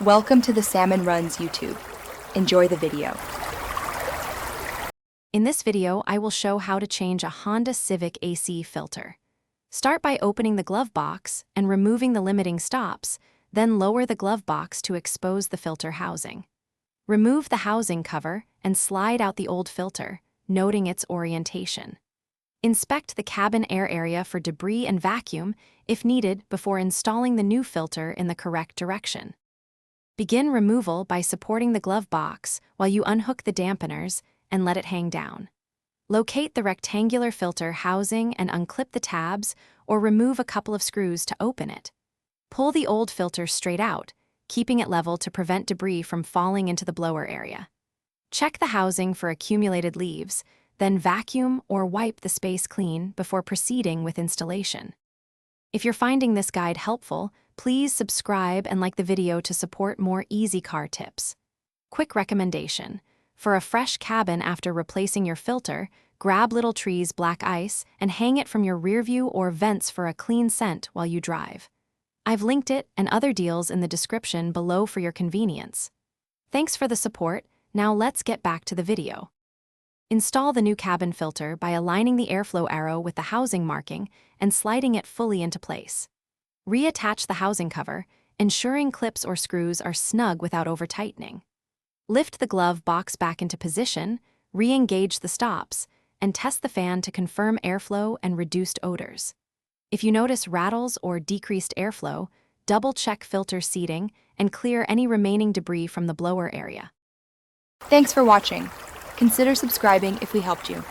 Welcome to the Salmon Runs YouTube. Enjoy the video. In this video, I will show how to change a Honda Civic AC filter. Start by opening the glove box and removing the limiting stops, then lower the glove box to expose the filter housing. Remove the housing cover and slide out the old filter, noting its orientation. Inspect the cabin air area for debris and vacuum, if needed, before installing the new filter in the correct direction. Begin removal by supporting the glove box while you unhook the dampeners and let it hang down. Locate the rectangular filter housing and unclip the tabs or remove a couple of screws to open it. Pull the old filter straight out, keeping it level to prevent debris from falling into the blower area. Check the housing for accumulated leaves, then vacuum or wipe the space clean before proceeding with installation. If you're finding this guide helpful, please subscribe and like the video to support more easy car tips. Quick recommendation: for a fresh cabin after replacing your filter, grab Little Tree's black ice and hang it from your rearview or vents for a clean scent while you drive. I've linked it and other deals in the description below for your convenience. Thanks for the support. Now let's get back to the video. Install the new cabin filter by aligning the airflow arrow with the housing marking and sliding it fully into place. Reattach the housing cover, ensuring clips or screws are snug without over-tightening. Lift the glove box back into position, re-engage the stops, and test the fan to confirm airflow and reduced odors. If you notice rattles or decreased airflow, double-check filter seating and clear any remaining debris from the blower area. Thanks for watching. Consider subscribing if we helped you.